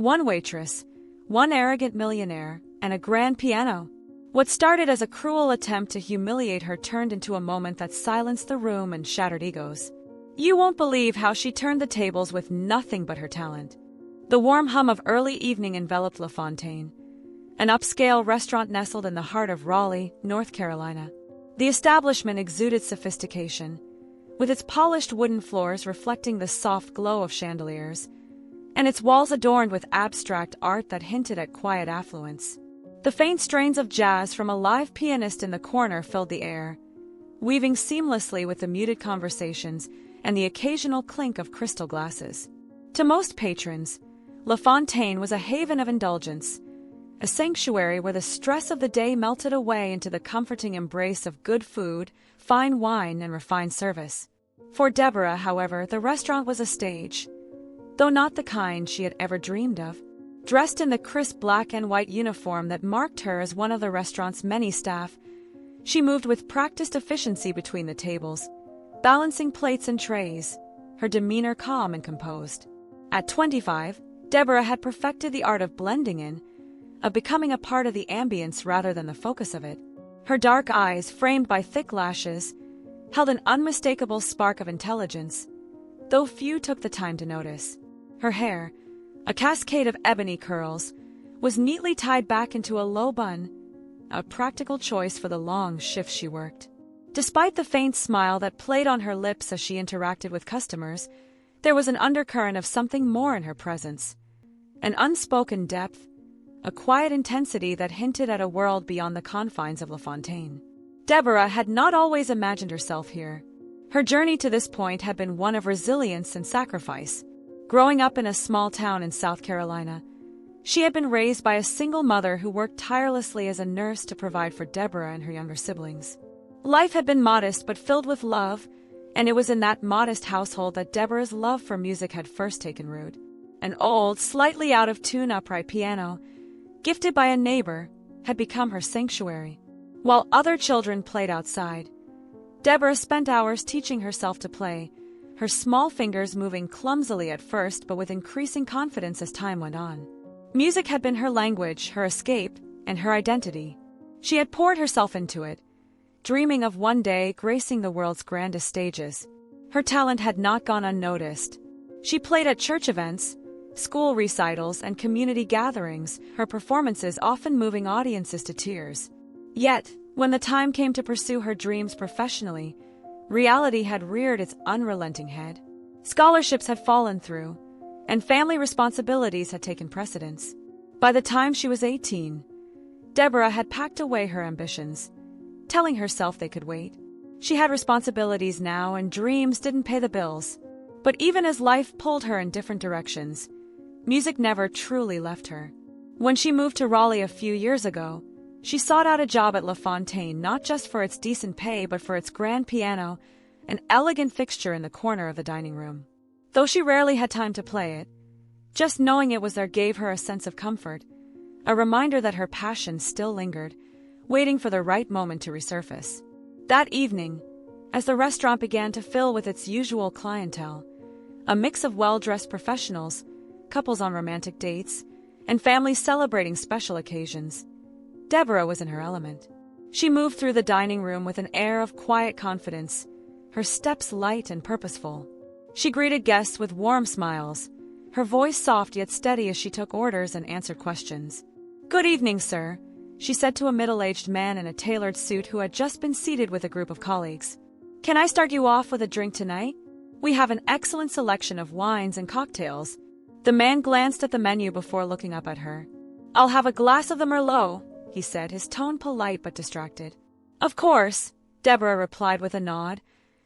One waitress, one arrogant millionaire, and a grand piano. What started as a cruel attempt to humiliate her turned into a moment that silenced the room and shattered egos. You won't believe how she turned the tables with nothing but her talent. The warm hum of early evening enveloped La Fontaine, an upscale restaurant nestled in the heart of Raleigh, North Carolina. The establishment exuded sophistication, with its polished wooden floors reflecting the soft glow of chandeliers, and its walls adorned with abstract art that hinted at quiet affluence. The faint strains of jazz from a live pianist in the corner filled the air, weaving seamlessly with the muted conversations and the occasional clink of crystal glasses. To most patrons, La Fontaine was a haven of indulgence, a sanctuary where the stress of the day melted away into the comforting embrace of good food, fine wine, and refined service. For Deborah, however, the restaurant was a stage, though not the kind she had ever dreamed of. Dressed in the crisp black and white uniform that marked her as one of the restaurant's many staff, she moved with practiced efficiency between the tables, balancing plates and trays, her demeanor calm and composed. At 25, Deborah had perfected the art of blending in, of becoming a part of the ambience rather than the focus of it. Her dark eyes, framed by thick lashes, held an unmistakable spark of intelligence, though few took the time to notice. Her hair, a cascade of ebony curls, was neatly tied back into a low bun, a practical choice for the long shifts she worked. Despite the faint smile that played on her lips as she interacted with customers, there was an undercurrent of something more in her presence, an unspoken depth, a quiet intensity that hinted at a world beyond the confines of La Fontaine. Deborah had not always imagined herself here. Her journey to this point had been one of resilience and sacrifice. Growing up in a small town in South Carolina, she had been raised by a single mother who worked tirelessly as a nurse to provide for Deborah and her younger siblings. Life had been modest but filled with love, and it was in that modest household that Deborah's love for music had first taken root. An old, slightly out-of-tune upright piano, gifted by a neighbor, had become her sanctuary. While other children played outside, Deborah spent hours teaching herself to play, her small fingers moving clumsily at first but with increasing confidence as time went on. Music had been her language, her escape, and her identity. She had poured herself into it, dreaming of one day gracing the world's grandest stages. Her talent had not gone unnoticed. She played at church events, school recitals, and community gatherings, her performances often moving audiences to tears. Yet, when the time came to pursue her dreams professionally, reality had reared its unrelenting head. Scholarships had fallen through, and family responsibilities had taken precedence. By the time she was 18, Deborah had packed away her ambitions, telling herself they could wait. She had responsibilities now, and dreams didn't pay the bills. But even as life pulled her in different directions, music never truly left her. When she moved to Raleigh a few years ago, she sought out a job at La Fontaine not just for its decent pay but for its grand piano, an elegant fixture in the corner of the dining room. Though she rarely had time to play it, just knowing it was there gave her a sense of comfort, a reminder that her passion still lingered, waiting for the right moment to resurface. That evening, as the restaurant began to fill with its usual clientele, a mix of well-dressed professionals, couples on romantic dates, and families celebrating special occasions, Deborah was in her element. She moved through the dining room with an air of quiet confidence, her steps light and purposeful. She greeted guests with warm smiles, her voice soft yet steady as she took orders and answered questions. "Good evening, sir," she said to a middle-aged man in a tailored suit who had just been seated with a group of colleagues. "Can I start you off with a drink tonight? We have an excellent selection of wines and cocktails." The man glanced at the menu before looking up at her. "I'll have a glass of the Merlot," he said, his tone polite but distracted. "Of course," Deborah replied with a nod,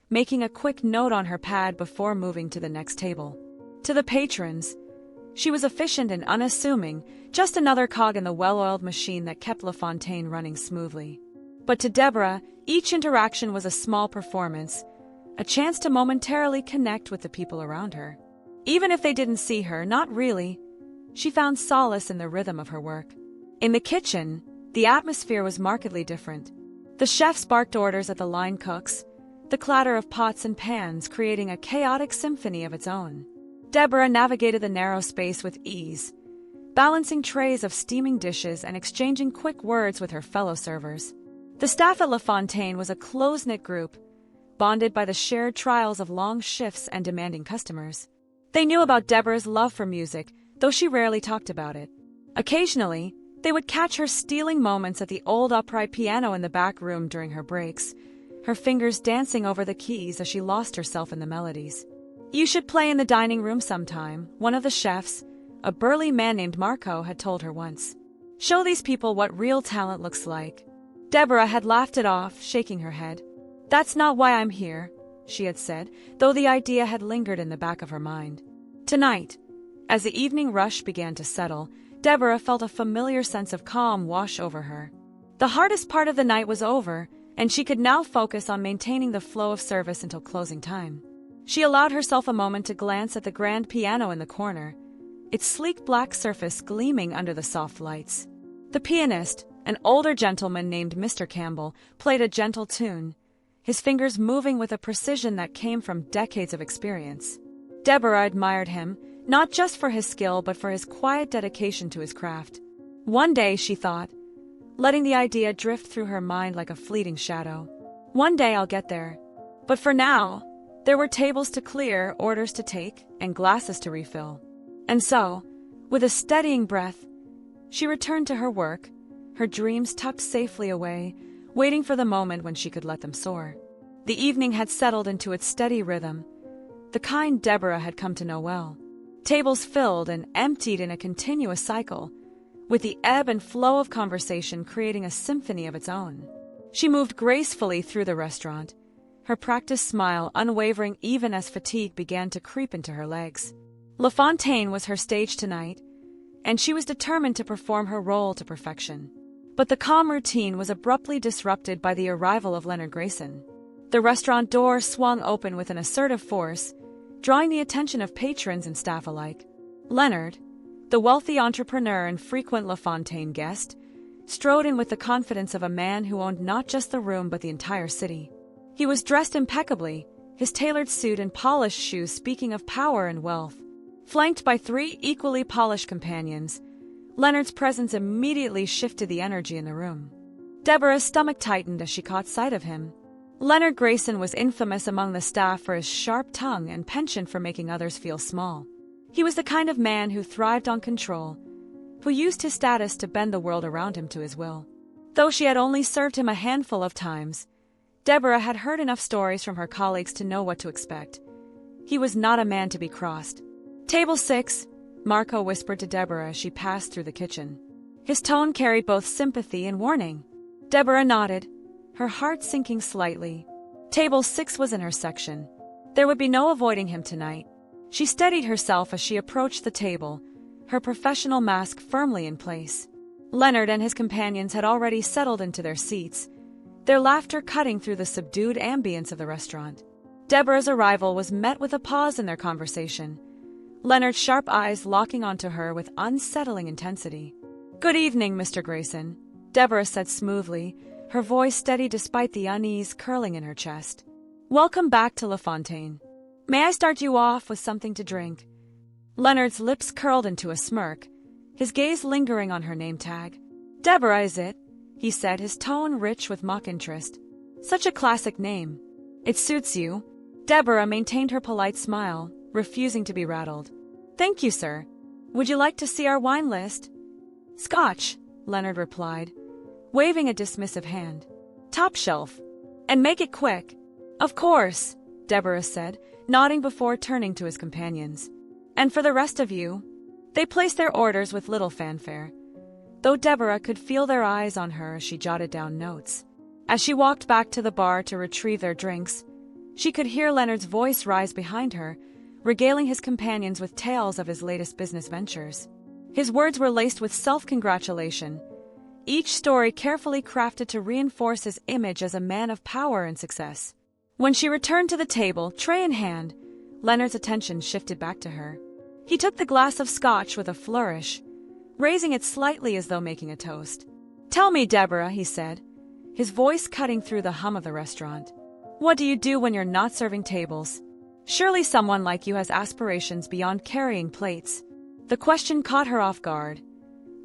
making a quick note on her pad before moving to the next table. To the patrons, she was efficient and unassuming, just another cog in the well-oiled machine that kept La Fontaine running smoothly. But to Deborah, each interaction was a small performance, a chance to momentarily connect with the people around her. Even if they didn't see her, not really, she found solace in the rhythm of her work. In the kitchen, the atmosphere was markedly different. The chefs barked orders at the line cooks, the clatter of pots and pans creating a chaotic symphony of its own. Deborah navigated the narrow space with ease, balancing trays of steaming dishes and exchanging quick words with her fellow servers. The staff at La Fontaine was a close-knit group, bonded by the shared trials of long shifts and demanding customers. They knew about Deborah's love for music, though she rarely talked about it. Occasionally, they would catch her stealing moments at the old upright piano in the back room during her breaks, her fingers dancing over the keys as she lost herself in the melodies. "You should play in the dining room sometime," one of the chefs, a burly man named Marco, had told her once. "Show these people what real talent looks like." Deborah had laughed it off, shaking her head. "That's not why I'm here," she had said, though the idea had lingered in the back of her mind. Tonight, as the evening rush began to settle, Deborah felt a familiar sense of calm wash over her. The hardest part of the night was over, and she could now focus on maintaining the flow of service until closing time. She allowed herself a moment to glance at the grand piano in the corner, its sleek black surface gleaming under the soft lights. The pianist, an older gentleman named Mr. Campbell, played a gentle tune, his fingers moving with a precision that came from decades of experience. Deborah admired him, not just for his skill but for his quiet dedication to his craft. One day, she thought, letting the idea drift through her mind like a fleeting shadow. One day I'll get there. But for now, there were tables to clear, orders to take, and glasses to refill. And so, with a steadying breath, she returned to her work, her dreams tucked safely away, waiting for the moment when she could let them soar. The evening had settled into its steady rhythm, the kind Deborah had come to know well. Tables filled and emptied in a continuous cycle, with the ebb and flow of conversation creating a symphony of its own. She moved gracefully through the restaurant, her practiced smile unwavering even as fatigue began to creep into her legs. La Fontaine was her stage tonight, and she was determined to perform her role to perfection. But the calm routine was abruptly disrupted by the arrival of Leonard Grayson. The restaurant door swung open with an assertive force, drawing the attention of patrons and staff alike. Leonard, the wealthy entrepreneur and frequent La Fontaine guest, strode in with the confidence of a man who owned not just the room but the entire city. He was dressed impeccably, his tailored suit and polished shoes speaking of power and wealth. Flanked by 3 equally polished companions, Leonard's presence immediately shifted the energy in the room. Deborah's stomach tightened as she caught sight of him. Leonard Grayson was infamous among the staff for his sharp tongue and penchant for making others feel small. He was the kind of man who thrived on control, who used his status to bend the world around him to his will. Though she had only served him a handful of times, Deborah had heard enough stories from her colleagues to know what to expect. He was not a man to be crossed. "Table 6, Marco whispered to Deborah as she passed through the kitchen. His tone carried both sympathy and warning. Deborah nodded, her heart sinking slightly. Table 6 was in her section. There would be no avoiding him tonight. She steadied herself as she approached the table, her professional mask firmly in place. Leonard and his companions had already settled into their seats, their laughter cutting through the subdued ambience of the restaurant. Deborah's arrival was met with a pause in their conversation, Leonard's sharp eyes locking onto her with unsettling intensity. "Good evening, Mr. Grayson," Deborah said smoothly, her voice steady despite the unease curling in her chest. "Welcome back to La Fontaine. May I start you off with something to drink?" Leonard's lips curled into a smirk, his gaze lingering on her name tag. "Deborah, is it?" he said, his tone rich with mock interest. "Such a classic name. It suits you." Deborah maintained her polite smile, refusing to be rattled. "Thank you, sir. Would you like to see our wine list?" "Scotch," Leonard replied, waving a dismissive hand. "Top shelf. And make it quick." "Of course," Deborah said, nodding before turning to his companions. "And for the rest of you?" They placed their orders with little fanfare, though Deborah could feel their eyes on her as she jotted down notes. As she walked back to the bar to retrieve their drinks, she could hear Leonard's voice rise behind her, regaling his companions with tales of his latest business ventures. His words were laced with self-congratulation, each story carefully crafted to reinforce his image as a man of power and success. When she returned to the table, tray in hand, Leonard's attention shifted back to her. He took the glass of scotch with a flourish, raising it slightly as though making a toast. "Tell me, Deborah," he said, his voice cutting through the hum of the restaurant. "What do you do when you're not serving tables? Surely someone like you has aspirations beyond carrying plates." The question caught her off guard,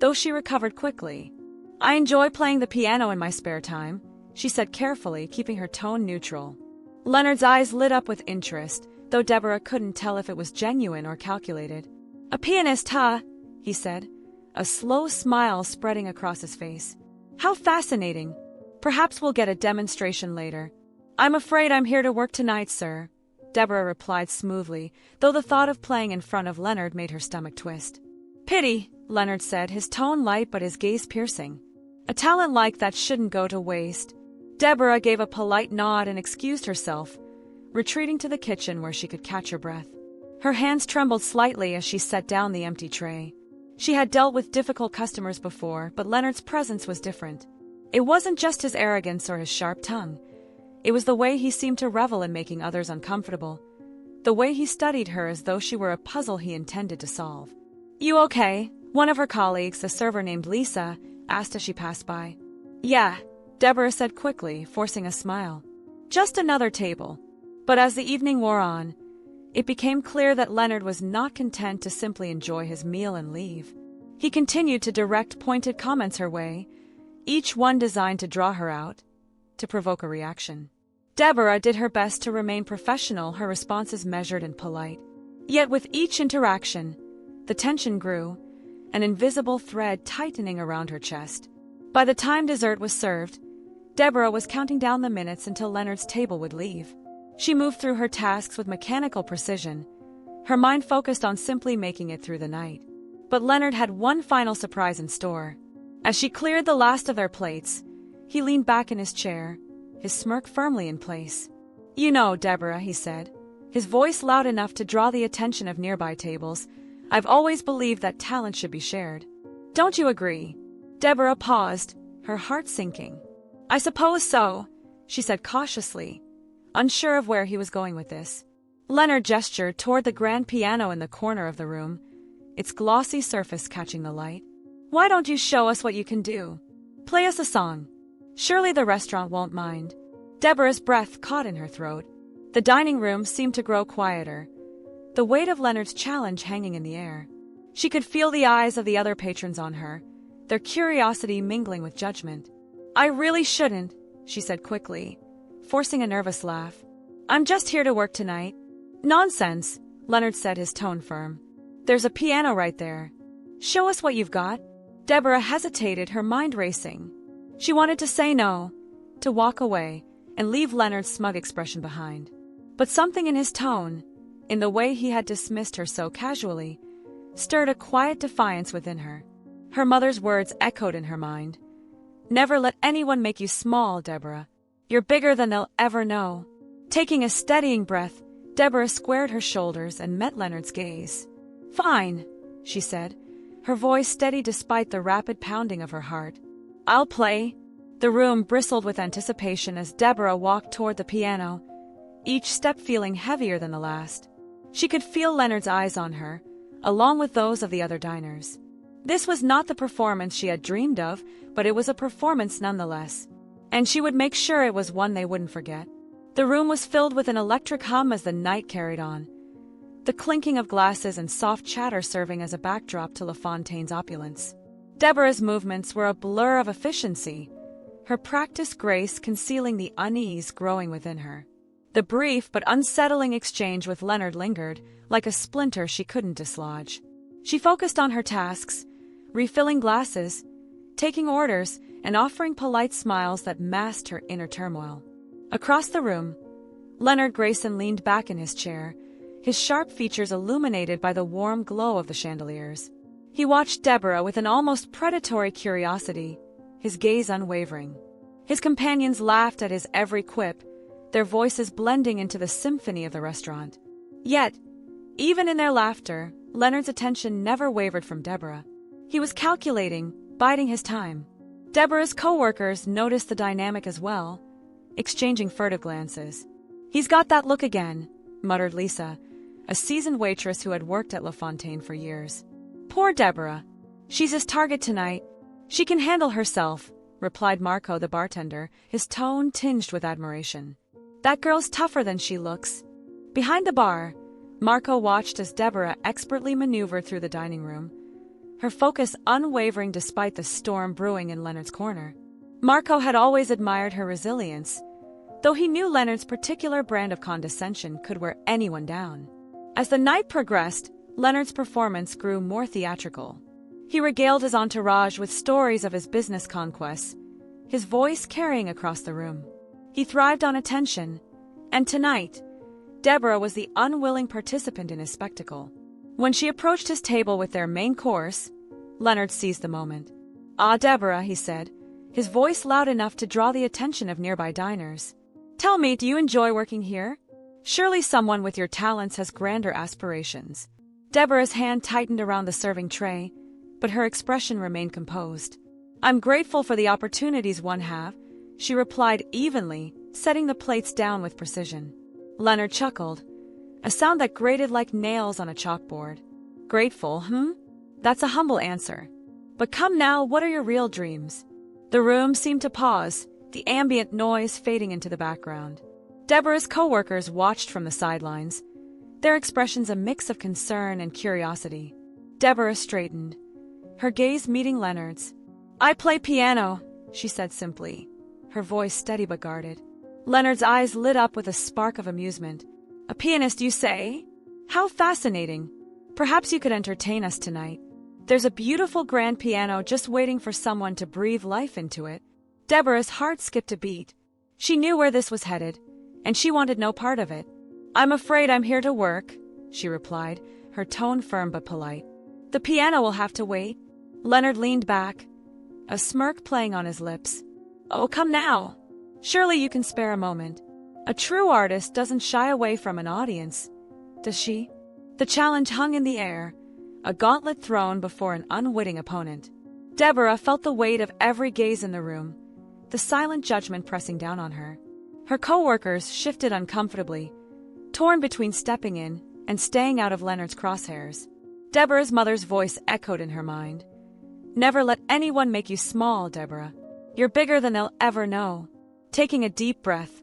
though she recovered quickly. I enjoy playing the piano in my spare time, she said carefully, keeping her tone neutral. Leonard's eyes lit up with interest, though Deborah couldn't tell if it was genuine or calculated. A pianist, huh? He said, a slow smile spreading across his face. How fascinating. Perhaps we'll get a demonstration later. I'm afraid I'm here to work tonight, sir, Deborah replied smoothly, though the thought of playing in front of Leonard made her stomach twist. Pity, Leonard said, his tone light but his gaze piercing. A talent like that shouldn't go to waste. Deborah gave a polite nod and excused herself, retreating to the kitchen where she could catch her breath. Her hands trembled slightly as she set down the empty tray. She had dealt with difficult customers before, but Leonard's presence was different. It wasn't just his arrogance or his sharp tongue. It was the way he seemed to revel in making others uncomfortable. The way he studied her as though she were a puzzle he intended to solve. You okay? One of her colleagues, a server named Lisa, asked as she passed by. Yeah, Deborah said quickly, forcing a smile. Just another table. But as the evening wore on, it became clear that Leonard was not content to simply enjoy his meal and leave. He continued to direct pointed comments her way, each one designed to draw her out, to provoke a reaction. Deborah did her best to remain professional, her responses measured and polite. Yet with each interaction, the tension grew, an invisible thread tightening around her chest. By the time dessert was served, Deborah was counting down the minutes until Leonard's table would leave. She moved through her tasks with mechanical precision, her mind focused on simply making it through the night. But Leonard had one final surprise in store. As she cleared the last of their plates, he leaned back in his chair, his smirk firmly in place. You know, Deborah, he said, his voice loud enough to draw the attention of nearby tables, I've always believed that talent should be shared. Don't you agree? Deborah paused, her heart sinking. I suppose so, she said cautiously, unsure of where he was going with this. Leonard gestured toward the grand piano in the corner of the room, its glossy surface catching the light. Why don't you show us what you can do? Play us a song. Surely the restaurant won't mind. Deborah's breath caught in her throat. The dining room seemed to grow quieter, the weight of Leonard's challenge hanging in the air. She could feel the eyes of the other patrons on her, their curiosity mingling with judgment. I really shouldn't, she said quickly, forcing a nervous laugh. I'm just here to work tonight. Nonsense, Leonard said, his tone firm. There's a piano right there. Show us what you've got. Deborah hesitated, her mind racing. She wanted to say no, to walk away, and leave Leonard's smug expression behind. But something in his tone, in the way he had dismissed her so casually, stirred a quiet defiance within her. Her mother's words echoed in her mind. Never let anyone make you small, Deborah. You're bigger than they'll ever know. Taking a steadying breath, Deborah squared her shoulders and met Leonard's gaze. Fine, she said, her voice steady despite the rapid pounding of her heart. I'll play. The room bristled with anticipation as Deborah walked toward the piano, each step feeling heavier than the last. She could feel Leonard's eyes on her, along with those of the other diners. This was not the performance she had dreamed of, but it was a performance nonetheless. And she would make sure it was one they wouldn't forget. The room was filled with an electric hum as the night carried on, the clinking of glasses and soft chatter serving as a backdrop to LaFontaine's opulence. Deborah's movements were a blur of efficiency, her practiced grace concealing the unease growing within her. The brief but unsettling exchange with Leonard lingered, like a splinter she couldn't dislodge. She focused on her tasks, refilling glasses, taking orders, and offering polite smiles that masked her inner turmoil. Across the room, Leonard Grayson leaned back in his chair, his sharp features illuminated by the warm glow of the chandeliers. He watched Deborah with an almost predatory curiosity, his gaze unwavering. His companions laughed at his every quip, their voices blending into the symphony of the restaurant. Yet, even in their laughter, Leonard's attention never wavered from Deborah. He was calculating, biding his time. Deborah's co-workers noticed the dynamic as well, exchanging furtive glances. He's got that look again, muttered Lisa, a seasoned waitress who had worked at LaFontaine for years. Poor Deborah. She's his target tonight. She can handle herself, replied Marco the bartender, his tone tinged with admiration. That girl's tougher than she looks. Behind the bar, Marco watched as Deborah expertly maneuvered through the dining room, her focus unwavering despite the storm brewing in Leonard's corner. Marco had always admired her resilience, though he knew Leonard's particular brand of condescension could wear anyone down. As the night progressed, Leonard's performance grew more theatrical. He regaled his entourage with stories of his business conquests, his voice carrying across the room. He thrived on attention, and tonight, Deborah was the unwilling participant in his spectacle. When she approached his table with their main course, Leonard seized the moment. "Ah, Deborah," he said, his voice loud enough to draw the attention of nearby diners. "Tell me, do you enjoy working here? Surely someone with your talents has grander aspirations." Deborah's hand tightened around the serving tray, but her expression remained composed. "I'm grateful for the opportunities one have," she replied evenly, setting the plates down with precision. Leonard chuckled, a sound that grated like nails on a chalkboard. "Grateful, That's a humble answer. But come now, what are your real dreams?" The room seemed to pause, the ambient noise fading into the background. Deborah's co-workers watched from the sidelines, their expressions a mix of concern and curiosity. Deborah straightened, her gaze meeting Leonard's. "I play piano," she said simply, her voice steady but guarded. Leonard's eyes lit up with a spark of amusement. "A pianist, you say? How fascinating. Perhaps you could entertain us tonight. There's a beautiful grand piano just waiting for someone to breathe life into it." Deborah's heart skipped a beat. She knew where this was headed, and she wanted no part of it. "I'm afraid I'm here to work," she replied, her tone firm but polite. "The piano will have to wait." Leonard leaned back, a smirk playing on his lips. "Oh, come now. Surely you can spare a moment. A true artist doesn't shy away from an audience, does she?" The challenge hung in the air, a gauntlet thrown before an unwitting opponent. Deborah felt the weight of every gaze in the room, the silent judgment pressing down on her. Her co-workers shifted uncomfortably, torn between stepping in and staying out of Leonard's crosshairs. Deborah's mother's voice echoed in her mind. "Never let anyone make you small, Deborah. You're bigger than they'll ever know." Taking a deep breath,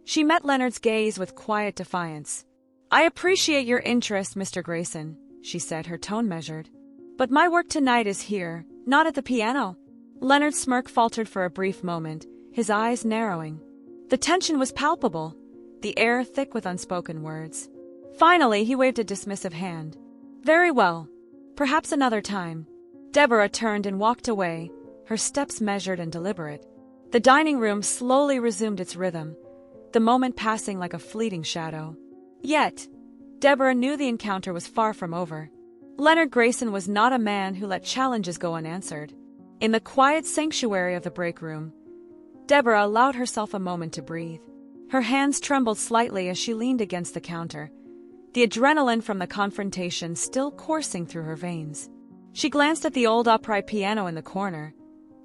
she met Leonard's gaze with quiet defiance. "I appreciate your interest, Mr. Grayson," she said, her tone measured. "But my work tonight is here, not at the piano." Leonard's smirk faltered for a brief moment, his eyes narrowing. The tension was palpable, the air thick with unspoken words. Finally, he waved a dismissive hand. "Very well. Perhaps another time." Deborah turned and walked away, her steps measured and deliberate. The dining room slowly resumed its rhythm, the moment passing like a fleeting shadow. Yet, Deborah knew the encounter was far from over. Leonard Grayson was not a man who let challenges go unanswered. In the quiet sanctuary of the break room, Deborah allowed herself a moment to breathe. Her hands trembled slightly as she leaned against the counter, the adrenaline from the confrontation still coursing through her veins. She glanced at the old upright piano in the corner,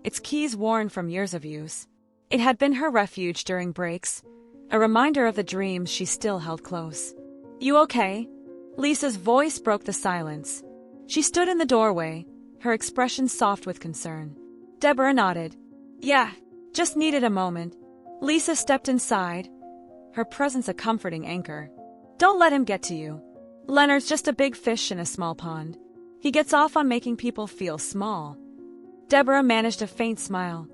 its keys worn from years of use. It had been her refuge during breaks, a reminder of the dreams she still held close. "You okay?" Lisa's voice broke the silence. She stood in the doorway, her expression soft with concern. Deborah nodded. "Yeah, just needed a moment." Lisa stepped inside, her presence a comforting anchor. "Don't let him get to you. Leonard's just a big fish in a small pond. He gets off on making people feel small." Deborah managed a faint smile.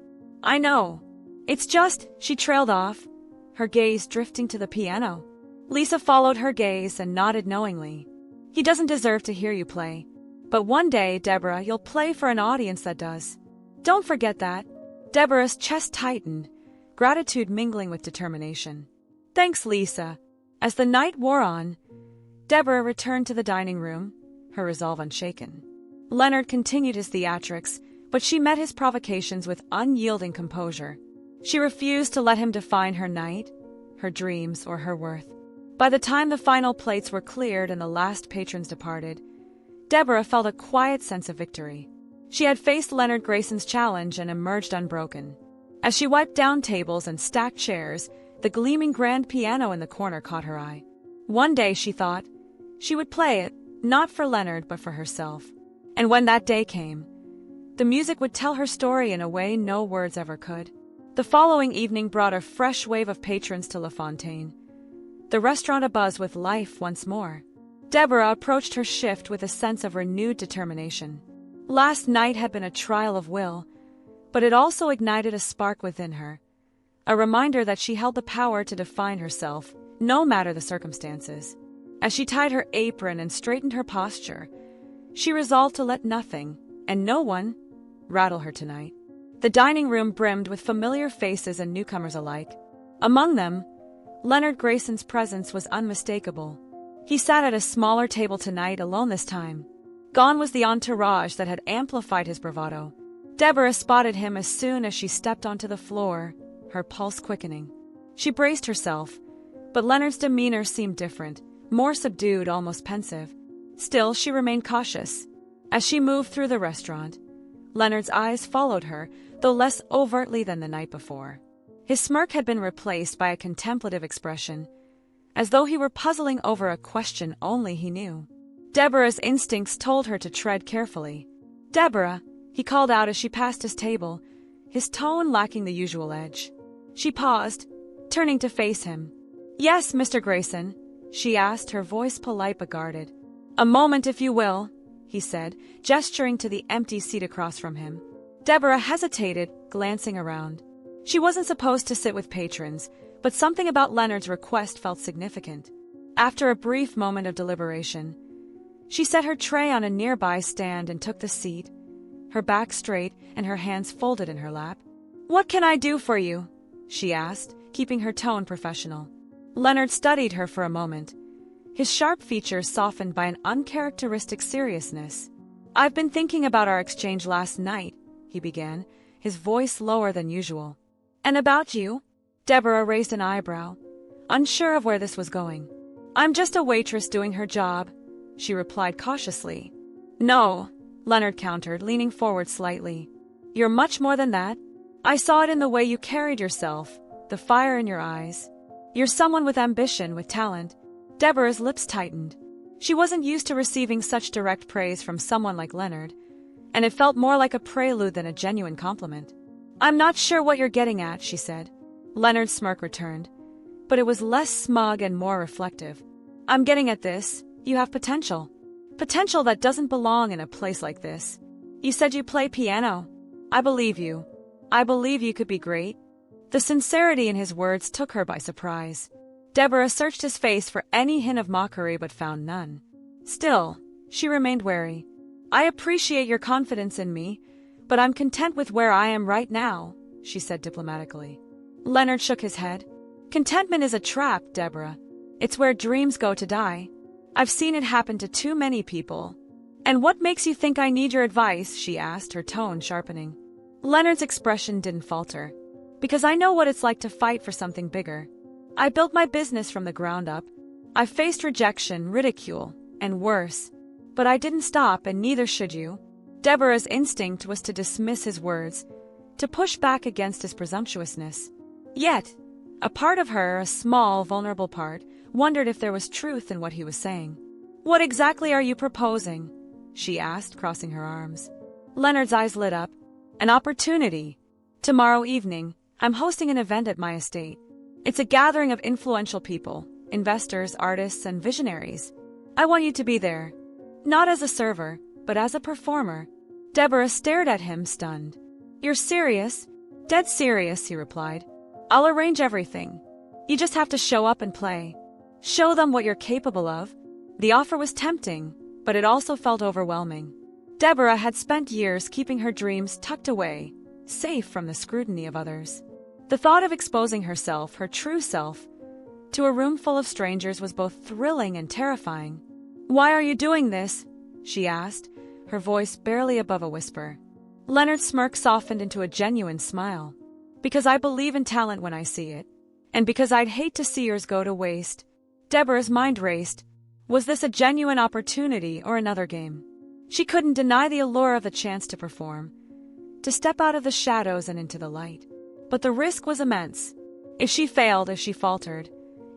"I know. It's just," she trailed off, her gaze drifting to the piano. Lisa followed her gaze and nodded knowingly. "He doesn't deserve to hear you play. But one day, Deborah, you'll play for an audience that does. Don't forget that." Deborah's chest tightened, gratitude mingling with determination. "Thanks, Lisa." As the night wore on, Deborah returned to the dining room, her resolve unshaken. Leonard continued his theatrics, but she met his provocations with unyielding composure. She refused to let him define her night, her dreams, or her worth. By the time the final plates were cleared and the last patrons departed, Deborah felt a quiet sense of victory. She had faced Leonard Grayson's challenge and emerged unbroken. As she wiped down tables and stacked chairs, the gleaming grand piano in the corner caught her eye. One day, she thought, she would play it, not for Leonard but for herself. And when that day came, the music would tell her story in a way no words ever could. The following evening brought a fresh wave of patrons to La Fontaine, the restaurant abuzz with life once more. Deborah approached her shift with a sense of renewed determination. Last night had been a trial of will, but it also ignited a spark within her, a reminder that she held the power to define herself, no matter the circumstances. As she tied her apron and straightened her posture, she resolved to let nothing, and no one, rattle her tonight. The dining room brimmed with familiar faces and newcomers alike. Among them, Leonard Grayson's presence was unmistakable. He sat at a smaller table tonight, alone this time. Gone was the entourage that had amplified his bravado. Deborah spotted him as soon as she stepped onto the floor, her pulse quickening. She braced herself, but Leonard's demeanor seemed different, more subdued, almost pensive. Still, she remained cautious. As she moved through the restaurant, Leonard's eyes followed her, though less overtly than the night before. His smirk had been replaced by a contemplative expression, as though he were puzzling over a question only he knew. Deborah's instincts told her to tread carefully. "Deborah," he called out as she passed his table, his tone lacking the usual edge. She paused, turning to face him. "Yes, Mr. Grayson," she asked, her voice polite but guarded. "A moment, if you will," he said, gesturing to the empty seat across from him. Deborah hesitated, glancing around. She wasn't supposed to sit with patrons, but something about Leonard's request felt significant. After a brief moment of deliberation, she set her tray on a nearby stand and took the seat, her back straight and her hands folded in her lap. "What can I do for you?" she asked, keeping her tone professional. Leonard studied her for a moment, his sharp features softened by an uncharacteristic seriousness. "I've been thinking about our exchange last night," he began, his voice lower than usual. "And about you?" Deborah raised an eyebrow, unsure of where this was going. "I'm just a waitress doing her job," she replied cautiously. "No," Leonard countered, leaning forward slightly. "You're much more than that. I saw it in the way you carried yourself, the fire in your eyes. You're someone with ambition, with talent." Deborah's lips tightened. She wasn't used to receiving such direct praise from someone like Leonard, and it felt more like a prelude than a genuine compliment. "I'm not sure what you're getting at," she said. Leonard's smirk returned, but it was less smug and more reflective. "I'm getting at this. You have potential. Potential that doesn't belong in a place like this. You said you play piano. I believe you. I believe you could be great." The sincerity in his words took her by surprise. Deborah searched his face for any hint of mockery but found none. Still, she remained wary. "I appreciate your confidence in me, but I'm content with where I am right now," she said diplomatically. Leonard shook his head. "Contentment is a trap, Deborah. It's where dreams go to die. I've seen it happen to too many people." "And what makes you think I need your advice?" she asked, her tone sharpening. Leonard's expression didn't falter. "Because I know what it's like to fight for something bigger. I built my business from the ground up. I faced rejection, ridicule, and worse. But I didn't stop, and neither should you." Deborah's instinct was to dismiss his words, to push back against his presumptuousness. Yet, a part of her, a small, vulnerable part, wondered if there was truth in what he was saying. "What exactly are you proposing?" she asked, crossing her arms. Leonard's eyes lit up. "An opportunity. Tomorrow evening, I'm hosting an event at my estate. It's a gathering of influential people, investors, artists, and visionaries. I want you to be there. Not as a server, but as a performer." Deborah stared at him, stunned. "You're serious?" "Dead serious," he replied. "I'll arrange everything. You just have to show up and play. Show them what you're capable of." The offer was tempting, but it also felt overwhelming. Deborah had spent years keeping her dreams tucked away, safe from the scrutiny of others. The thought of exposing herself, her true self, to a room full of strangers was both thrilling and terrifying. "Why are you doing this?" she asked, her voice barely above a whisper. Leonard's smirk softened into a genuine smile. "Because I believe in talent when I see it. And because I'd hate to see yours go to waste." Deborah's mind raced. Was this a genuine opportunity or another game? She couldn't deny the allure of the chance to perform, to step out of the shadows and into the light. But the risk was immense. If she failed, if she faltered,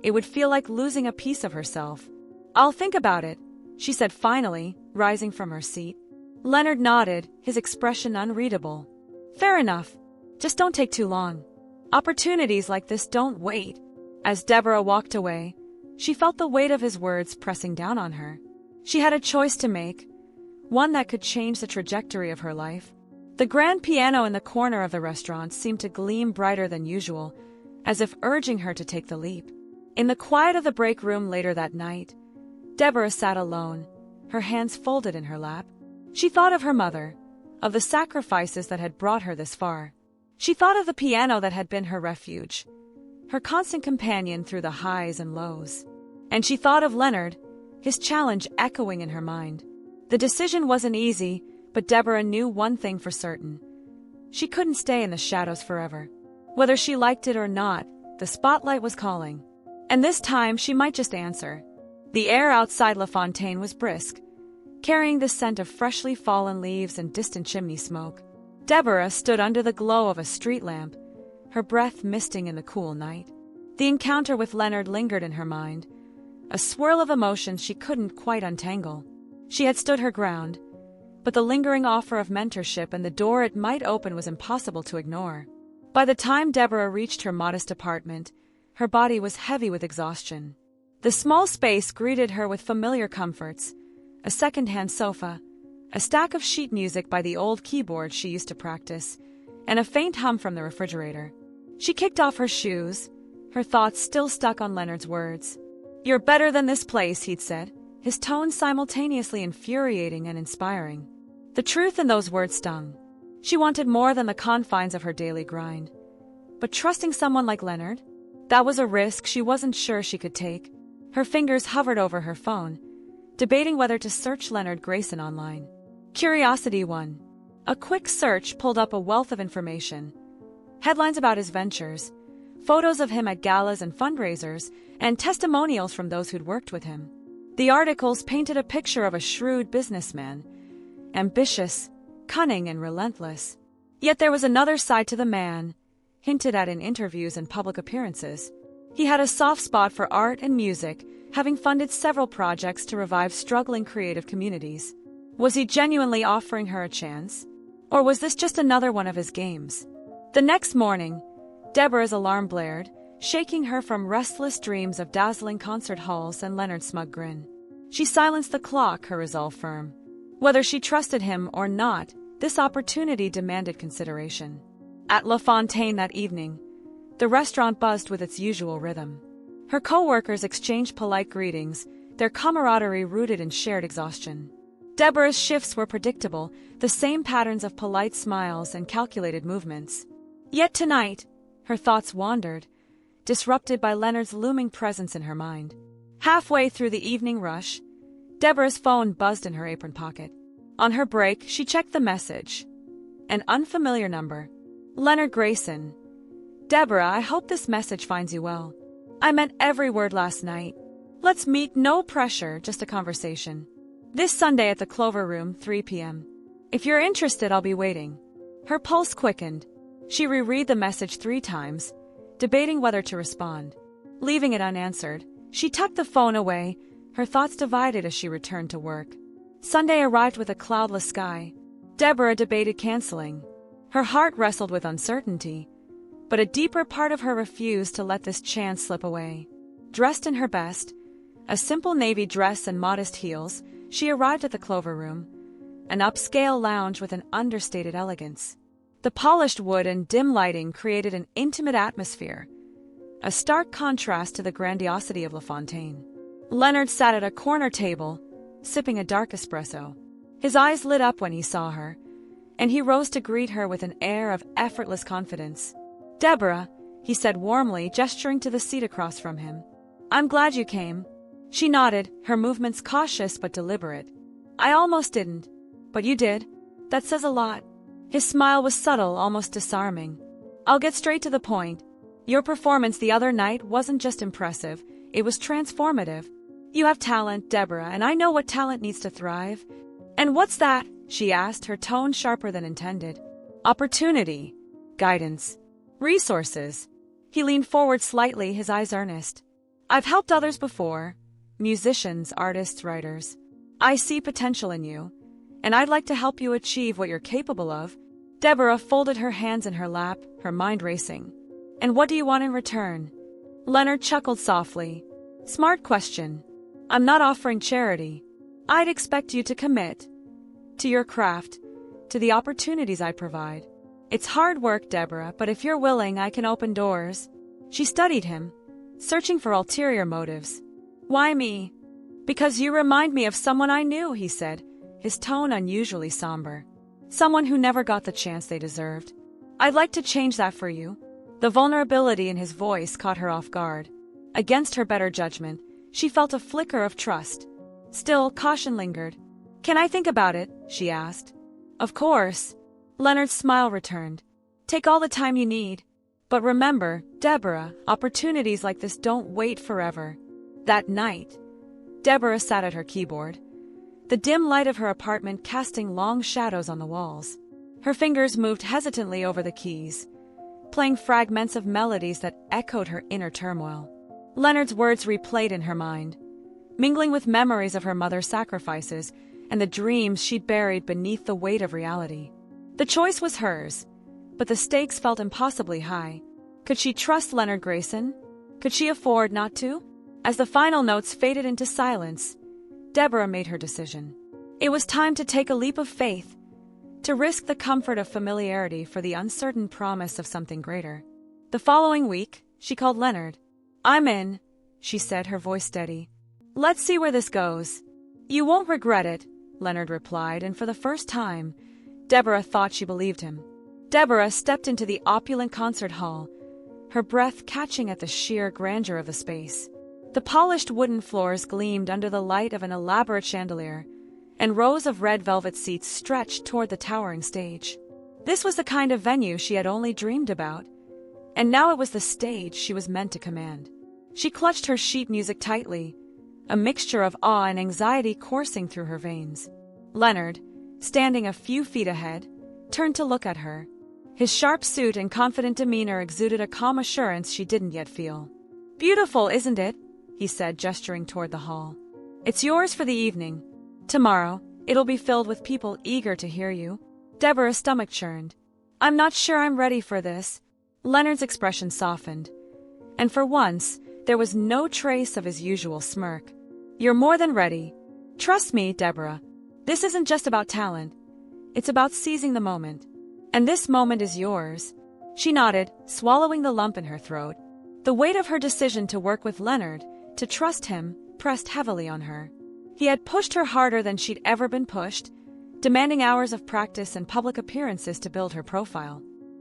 it would feel like losing a piece of herself. "I'll think about it," she said finally, rising from her seat. Leonard nodded, his expression unreadable. "Fair enough. Just don't take too long. Opportunities like this don't wait." As Deborah walked away, She felt the weight of his words pressing down on her. She had a choice to make, one that could change the trajectory of her life. The grand piano in the corner of the restaurant seemed to gleam brighter than usual, as if urging her to take the leap. In the quiet of the break room later that night, Deborah sat alone, her hands folded in her lap. She thought of her mother, of the sacrifices that had brought her this far. She thought of the piano that had been her refuge, her constant companion through the highs and lows. And she thought of Leonard, his challenge echoing in her mind. The decision wasn't easy, but Deborah knew one thing for certain. She couldn't stay in the shadows forever. Whether she liked it or not, the spotlight was calling. And this time she might just answer. The air outside La Fontaine was brisk, carrying the scent of freshly fallen leaves and distant chimney smoke. Deborah stood under the glow of a street lamp, her breath misting in the cool night. The encounter with Leonard lingered in her mind, a swirl of emotions she couldn't quite untangle. She had stood her ground, but the lingering offer of mentorship and the door it might open was impossible to ignore. By the time Deborah reached her modest apartment, her body was heavy with exhaustion. The small space greeted her with familiar comforts, a second-hand sofa, a stack of sheet music by the old keyboard she used to practice, and a faint hum from the refrigerator. She kicked off her shoes, her thoughts still stuck on Leonard's words. "You're better than this place," he'd said, his tone simultaneously infuriating and inspiring. The truth in those words stung. She wanted more than the confines of her daily grind. But trusting someone like Leonard? That was a risk she wasn't sure she could take. Her fingers hovered over her phone, debating whether to search Leonard Grayson online. Curiosity won. A quick search pulled up a wealth of information. Headlines about his ventures, photos of him at galas and fundraisers, and testimonials from those who'd worked with him. The articles painted a picture of a shrewd businessman, ambitious, cunning, and relentless. Yet there was another side to the man, hinted at in interviews and public appearances. He had a soft spot for art and music, having funded several projects to revive struggling creative communities. Was he genuinely offering her a chance? Or was this just another one of his games? The next morning, Deborah's alarm blared, shaking her from restless dreams of dazzling concert halls and Leonard's smug grin. She silenced the clock, her resolve firm. Whether she trusted him or not, this opportunity demanded consideration. At La Fontaine that evening, the restaurant buzzed with its usual rhythm. Her co-workers exchanged polite greetings, their camaraderie rooted in shared exhaustion. Deborah's shifts were predictable, the same patterns of polite smiles and calculated movements. Yet tonight, her thoughts wandered, disrupted by Leonard's looming presence in her mind. Halfway through the evening rush, Deborah's phone buzzed in her apron pocket. On her break, she checked the message. An unfamiliar number. Leonard Grayson. "Deborah, I hope this message finds you well. I meant every word last night. Let's meet, no pressure, just a conversation. This Sunday at the Clover Room, 3 p.m. If you're interested, I'll be waiting." Her pulse quickened. She reread the message 3 times, debating whether to respond. Leaving it unanswered, she tucked the phone away, her thoughts divided as she returned to work. Sunday arrived with a cloudless sky. Deborah debated canceling. Her heart wrestled with uncertainty, but a deeper part of her refused to let this chance slip away. Dressed in her best, a simple navy dress and modest heels, she arrived at the Clover Room, an upscale lounge with an understated elegance. The polished wood and dim lighting created an intimate atmosphere, a stark contrast to the grandiosity of La Fontaine. Leonard sat at a corner table, sipping a dark espresso. His eyes lit up when he saw her, and he rose to greet her with an air of effortless confidence. "Deborah," he said warmly, gesturing to the seat across from him. "I'm glad you came." She nodded, her movements cautious but deliberate. "I almost didn't, but you did. That says a lot." His smile was subtle, almost disarming. "I'll get straight to the point. Your performance the other night wasn't just impressive, it was transformative. You have talent, Deborah, and I know what talent needs to thrive." "And what's that?" she asked, her tone sharper than intended. "Opportunity, guidance, resources." He leaned forward slightly, his eyes earnest. "I've helped others before, musicians, artists, writers. I see potential in you, and I'd like to help you achieve what you're capable of." Deborah folded her hands in her lap, her mind racing. "And what do you want in return?" Leonard chuckled softly. Smart question. I'm not offering charity. I'd expect you to commit to your craft, to the opportunities I provide. It's hard work, Deborah, but if you're willing, I can open doors. She studied him, searching for ulterior motives. Why me? Because you remind me of someone I knew, he said, his tone unusually somber. Someone who never got the chance they deserved. I'd like to change that for you. The vulnerability in his voice caught her off guard. Against her better judgment, she felt a flicker of trust. Still, caution lingered. Can I think about it? She asked. Of course. Leonard's smile returned. Take all the time you need. But remember, Deborah, opportunities like this don't wait forever. That night, Deborah sat at her keyboard, the dim light of her apartment casting long shadows on the walls. Her fingers moved hesitantly over the keys, playing fragments of melodies that echoed her inner turmoil. Leonard's words replayed in her mind, mingling with memories of her mother's sacrifices and the dreams she'd buried beneath the weight of reality. The choice was hers, but the stakes felt impossibly high. Could she trust Leonard Grayson? Could she afford not to? As the final notes faded into silence, Deborah made her decision. It was time to take a leap of faith, to risk the comfort of familiarity for the uncertain promise of something greater. The following week, she called Leonard. I'm in, she said, her voice steady. Let's see where this goes. You won't regret it, Leonard replied, and for the first time, Deborah thought she believed him. Deborah stepped into the opulent concert hall, her breath catching at the sheer grandeur of the space. The polished wooden floors gleamed under the light of an elaborate chandelier, and rows of red velvet seats stretched toward the towering stage. This was the kind of venue she had only dreamed about, and now it was the stage she was meant to command. She clutched her sheet music tightly, a mixture of awe and anxiety coursing through her veins. Leonard, standing a few feet ahead, turned to look at her. His sharp suit and confident demeanor exuded a calm assurance she didn't yet feel. Beautiful, isn't it? He said, gesturing toward the hall. It's yours for the evening. Tomorrow, it'll be filled with people eager to hear you. Deborah's stomach churned. I'm not sure I'm ready for this. Leonard's expression softened, and for once, there was no trace of his usual smirk. You're more than ready. Trust me, Deborah. This isn't just about talent. It's about seizing the moment. And this moment is yours. She nodded, swallowing the lump in her throat. The weight of her decision to work with Leonard, to trust him, pressed heavily on her. He had pushed her harder than she'd ever been pushed, demanding hours of practice and public appearances to build her profile.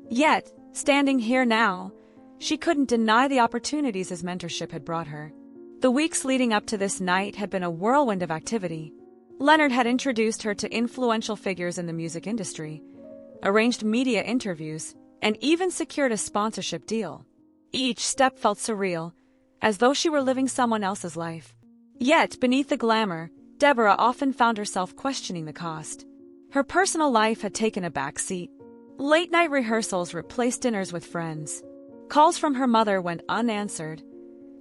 Yet, standing here now, she couldn't deny the opportunities his mentorship had brought her. The weeks leading up to this night had been a whirlwind of activity. Leonard had introduced her to influential figures in the music industry, arranged media interviews, and even secured a sponsorship deal. Each step felt surreal, as though she were living someone else's life. Yet, beneath the glamour, Deborah often found herself questioning the cost. Her personal life had taken a back seat. Late-night rehearsals replaced dinners with friends. Calls from her mother went unanswered,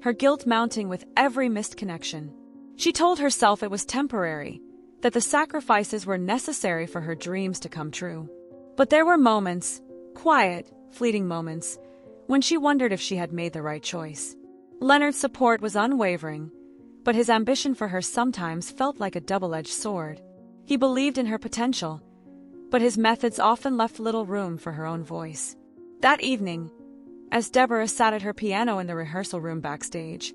her guilt mounting with every missed connection. She told herself it was temporary, that the sacrifices were necessary for her dreams to come true. But there were moments, quiet, fleeting moments, when she wondered if she had made the right choice. Leonard's support was unwavering, but his ambition for her sometimes felt like a double-edged sword. He believed in her potential, but his methods often left little room for her own voice. That evening, as Deborah sat at her piano in the rehearsal room backstage,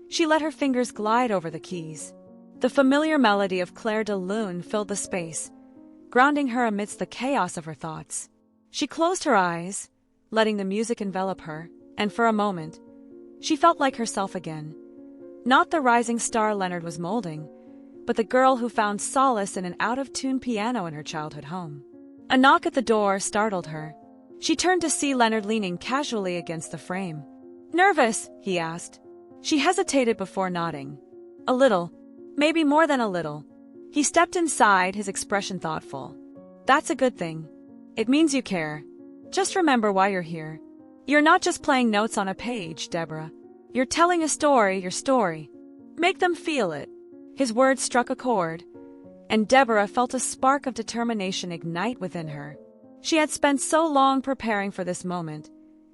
she let her fingers glide over the keys. The familiar melody of Clair de Lune filled the space, grounding her amidst the chaos of her thoughts. She closed her eyes, letting the music envelop her, and for a moment, she felt like herself again. Not the rising star Leonard was molding, but the girl who found solace in an out-of-tune piano in her childhood home. A knock at the door startled her. She turned to see Leonard leaning casually against the frame. "Nervous?" he asked. She hesitated before nodding. "A little. Maybe more than a little." He stepped inside, his expression thoughtful. "That's a good thing. It means you care. Just remember why you're here. You're not just playing notes on a page, Deborah. You're telling a story, your story. Make them feel it." His words struck a chord, and Deborah felt a spark of determination ignite within her. She had spent so long preparing for this moment,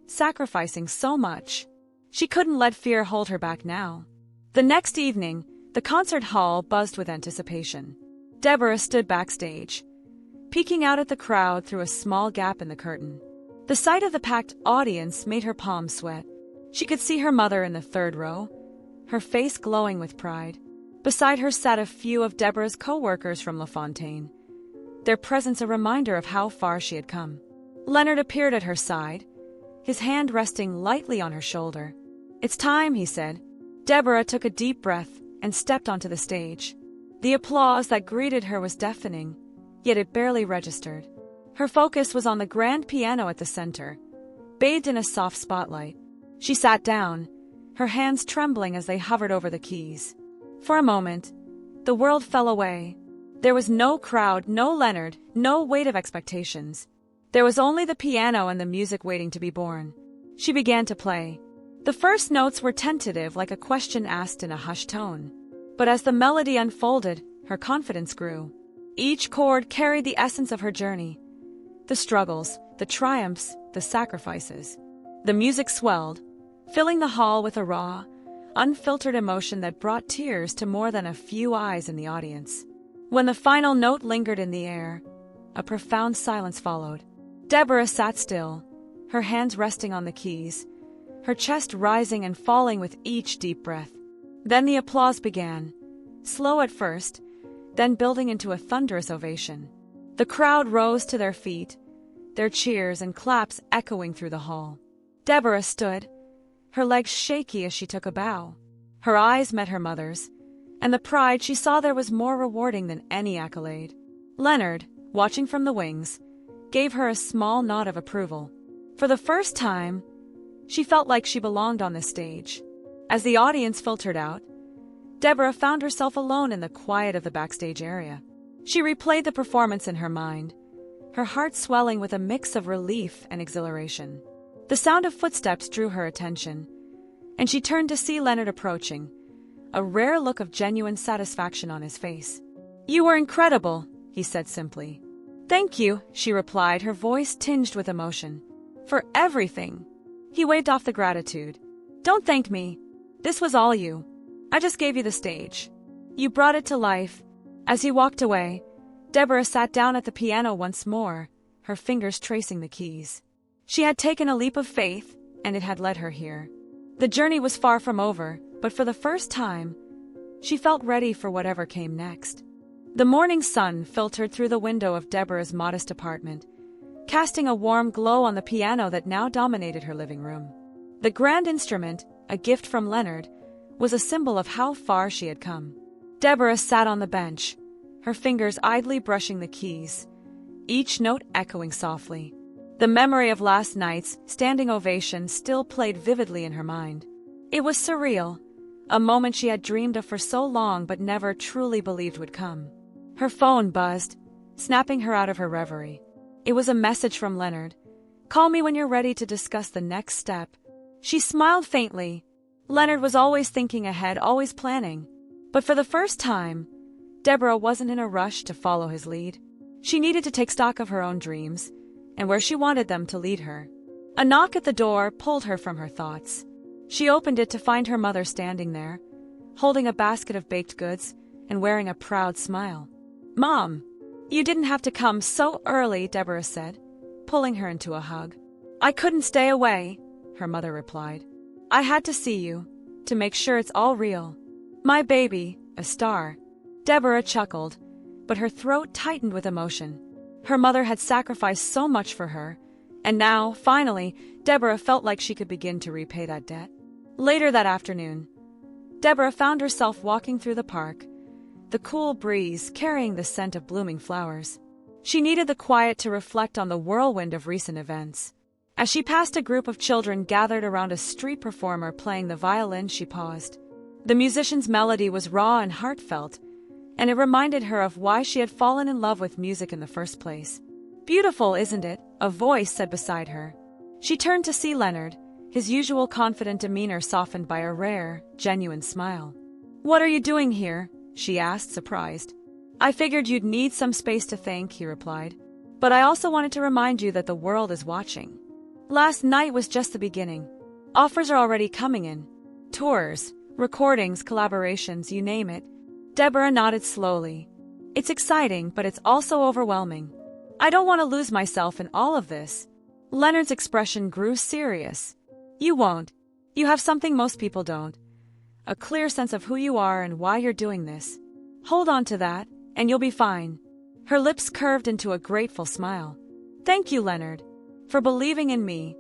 sacrificing so much. She couldn't let fear hold her back now. The next evening, the concert hall buzzed with anticipation. Deborah stood backstage, peeking out at the crowd through a small gap in the curtain. The sight of the packed audience made her palms sweat. She could see her mother in the third row, her face glowing with pride. Beside her sat a few of Deborah's co-workers from LaFontaine, their presence a reminder of how far she had come. Leonard appeared at her side, his hand resting lightly on her shoulder. "It's time," he said. Deborah took a deep breath and stepped onto the stage. The applause that greeted her was deafening, yet it barely registered. Her focus was on the grand piano at the center, bathed in a soft spotlight. She sat down, her hands trembling as they hovered over the keys. For a moment, the world fell away. There was no crowd, no Leonard, no weight of expectations. There was only the piano and the music waiting to be born. She began to play. The first notes were tentative, like a question asked in a hushed tone. But as the melody unfolded, her confidence grew. Each chord carried the essence of her journey. The struggles, the triumphs, the sacrifices. The music swelled, filling the hall with a raw, unfiltered emotion that brought tears to more than a few eyes in the audience. When the final note lingered in the air, a profound silence followed. Deborah sat still, her hands resting on the keys, her chest rising and falling with each deep breath. Then the applause began, slow at first, then building into a thunderous ovation. The crowd rose to their feet, their cheers and claps echoing through the hall. Deborah stood, her legs shaky as she took a bow. Her eyes met her mother's, and the pride she saw there was more rewarding than any accolade. Leonard, watching from the wings, gave her a small nod of approval. For the first time, she felt like she belonged on the stage. As the audience filtered out, Deborah found herself alone in the quiet of the backstage area. She replayed the performance in her mind, her heart swelling with a mix of relief and exhilaration. The sound of footsteps drew her attention, and she turned to see Leonard approaching, a rare look of genuine satisfaction on his face. "You were incredible," he said simply. "Thank you," she replied, her voice tinged with emotion. "For everything." He waved off the gratitude. "Don't thank me. This was all you. I just gave you the stage. You brought it to life." As he walked away, Deborah sat down at the piano once more, her fingers tracing the keys. She had taken a leap of faith, and it had led her here. The journey was far from over, but for the first time, she felt ready for whatever came next. The morning sun filtered through the window of Deborah's modest apartment, casting a warm glow on the piano that now dominated her living room. The grand instrument, a gift from Leonard, was a symbol of how far she had come. Deborah sat on the bench, her fingers idly brushing the keys, each note echoing softly. The memory of last night's standing ovation still played vividly in her mind. It was surreal, a moment she had dreamed of for so long but never truly believed would come. Her phone buzzed, snapping her out of her reverie. It was a message from Leonard. "Call me when you're ready to discuss the next step." She smiled faintly. Leonard was always thinking ahead, always planning. But for the first time, Deborah wasn't in a rush to follow his lead. She needed to take stock of her own dreams, and where she wanted them to lead her. A knock at the door pulled her from her thoughts. She opened it to find her mother standing there, holding a basket of baked goods and wearing a proud smile. "Mom, you didn't have to come so early," Deborah said, pulling her into a hug. "I couldn't stay away," her mother replied. "I had to see you, to make sure it's all real. My baby, a star." Deborah chuckled, but her throat tightened with emotion. Her mother had sacrificed so much for her, and now, finally, Deborah felt like she could begin to repay that debt. Later that afternoon, Deborah found herself walking through the park, the cool breeze carrying the scent of blooming flowers. She needed the quiet to reflect on the whirlwind of recent events. As she passed a group of children gathered around a street performer playing the violin, she paused. The musician's melody was raw and heartfelt, and it reminded her of why she had fallen in love with music in the first place. "Beautiful, isn't it?" a voice said beside her. She turned to see Leonard, his usual confident demeanor softened by a rare, genuine smile. "What are you doing here?" she asked, surprised. "I figured you'd need some space to think," he replied. "But I also wanted to remind you that the world is watching. Last night was just the beginning. Offers are already coming in. Tours, Recordings, collaborations, you name it. Deborah nodded slowly. It's exciting, but it's also overwhelming. I don't want to lose myself in all of this. Leonard's expression grew serious. You won't. You have something most people don't. A clear sense of who you are and why you're doing this. Hold on to that, and you'll be fine. Her lips curved into a grateful smile. Thank you, Leonard, for believing in me,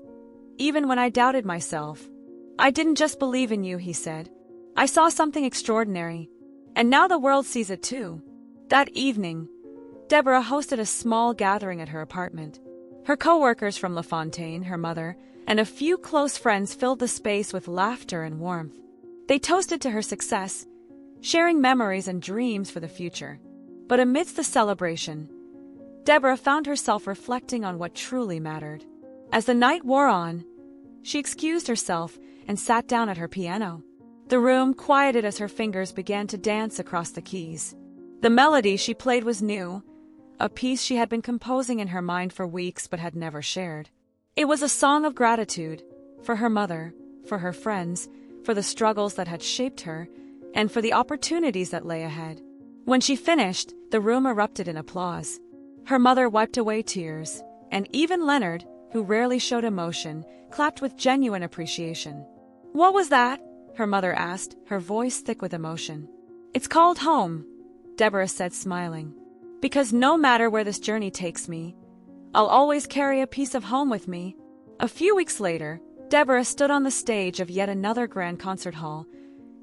even when I doubted myself. I didn't just believe in you, he said. I saw something extraordinary, and now the world sees it too. That evening, Deborah hosted a small gathering at her apartment. Her co-workers from LaFontaine, her mother, and a few close friends filled the space with laughter and warmth. They toasted to her success, sharing memories and dreams for the future. But amidst the celebration, Deborah found herself reflecting on what truly mattered. As the night wore on, she excused herself and sat down at her piano. The room quieted as her fingers began to dance across the keys. The melody she played was new, a piece she had been composing in her mind for weeks but had never shared. It was a song of gratitude, for her mother, for her friends, for the struggles that had shaped her, and for the opportunities that lay ahead. When she finished, the room erupted in applause. Her mother wiped away tears, and even Leonard, who rarely showed emotion, clapped with genuine appreciation. What was that? Her mother asked, her voice thick with emotion. It's called home, Deborah said, smiling. Because no matter where this journey takes me, I'll always carry a piece of home with me. A few weeks later, Deborah stood on the stage of yet another grand concert hall,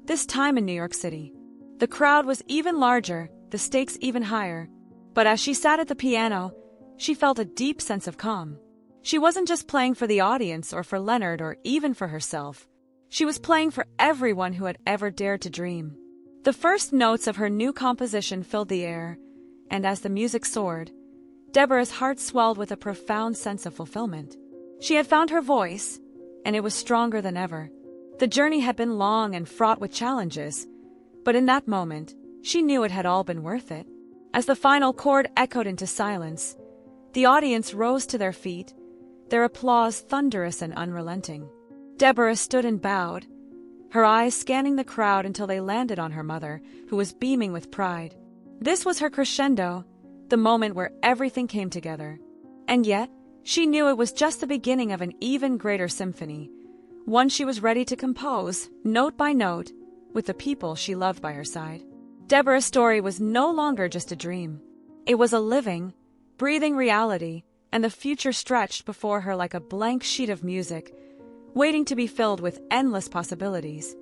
this time in New York City. The crowd was even larger, the stakes even higher. But as she sat at the piano, she felt a deep sense of calm. She wasn't just playing for the audience or for Leonard or even for herself. She was playing for everyone who had ever dared to dream. The first notes of her new composition filled the air, and as the music soared, Deborah's heart swelled with a profound sense of fulfillment. She had found her voice, and it was stronger than ever. The journey had been long and fraught with challenges, but in that moment, she knew it had all been worth it. As the final chord echoed into silence, the audience rose to their feet, their applause thunderous and unrelenting. Deborah stood and bowed, her eyes scanning the crowd until they landed on her mother, who was beaming with pride. This was her crescendo, the moment where everything came together. And yet, she knew it was just the beginning of an even greater symphony, one she was ready to compose, note by note, with the people she loved by her side. Deborah's story was no longer just a dream. It was a living, breathing reality, and the future stretched before her like a blank sheet of music, waiting to be filled with endless possibilities.